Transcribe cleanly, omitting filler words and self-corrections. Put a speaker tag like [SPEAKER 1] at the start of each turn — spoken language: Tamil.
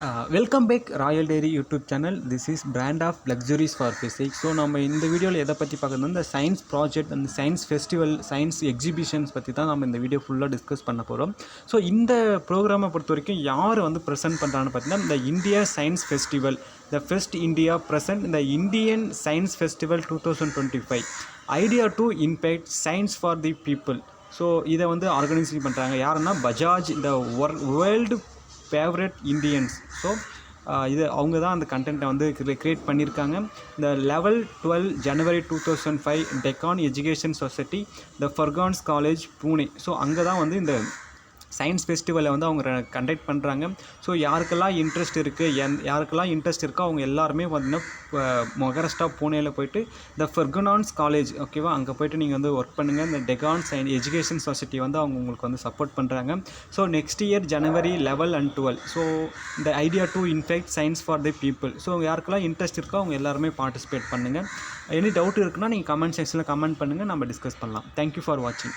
[SPEAKER 1] Welcome back Royal Dairy YouTube channel. This is brand of luxuries for physics. So நம்ம இந்த வீடியோவில் எதை பற்றி பார்க்குறது இந்த சயின்ஸ் ப்ராஜெக்ட் அந்த சயின்ஸ் ஃபெஸ்டிவல் சயின்ஸ் எக்ஸிபிஷன்ஸ் பற்றி தான் நம்ம இந்த வீடியோ ஃபுல்லாக டிஸ்கஸ் பண்ண போகிறோம். ஸோ இந்த ப்ரோக்ராமை பொறுத்த வரைக்கும் யார் ப்ரெசென்ட் பண்ணுறான்னு பார்த்தீங்கன்னா இந்த இந்தியா சயின்ஸ் ஃபெஸ்டிவல், த ஃபெஸ்ட் இந்தியா ப்ரெசென்ட் இந்த Indian science festival 2025 idea to impact science for the people. So இதை ஆர்கனைஸ் பண்ணுறாங்க யாருன்னா பஜாஜ், இந்த வேர்ல்டு ஃபேவரட் இண்டியன்ஸ். ஸோ இது அவங்க தான் அந்த கண்டென்ட்டை க்ரியேட் பண்ணியிருக்காங்க. இந்த லெவல் 12 ஜனவரி 2005 டெக்கான் எஜுகேஷன் சொசைட்டி, த ஃபர்கான்ஸ் காலேஜ் பூனே. ஸோ அங்கே தான் இந்த சயின்ஸ் ஃபெஸ்டிவலை அவங்க கண்டக்ட் பண்ணுறாங்க. ஸோ யாருக்கெல்லாம் இன்ட்ரெஸ்ட் இருக்கோ அவங்க எல்லாருமே மகாராஷ்டிரா பூனேயில் போய்ட்டு த ஃபர்கான்ஸ் காலேஜ் ஓகேவா அங்கே போய்ட்டு நீங்கள் ஒர்க் பண்ணுங்கள். இந்த டெகான் எஜுகேஷன் சொசைட்டி அவங்க உங்களுக்கு சப்போர்ட் பண்ணுறாங்க. So next year January 11 and 12. So இந்த idea to in fact science for the people. ஸோ யாருக்கெல்லாம் இன்ட்ரெஸ்ட் இருக்கோ அவங்க எல்லாருமே பார்ட்டிசிபேட் பண்ணுங்கள். எனி டவுட் இருக்குன்னா நீங்கள் கமெண்ட் செக்ஷனில் கமெண்ட் பண்ணுங்கள், நம்ம டிஸ்கஸ் பண்ணலாம். தேங்க்யூ ஃபார் வாட்சிங்.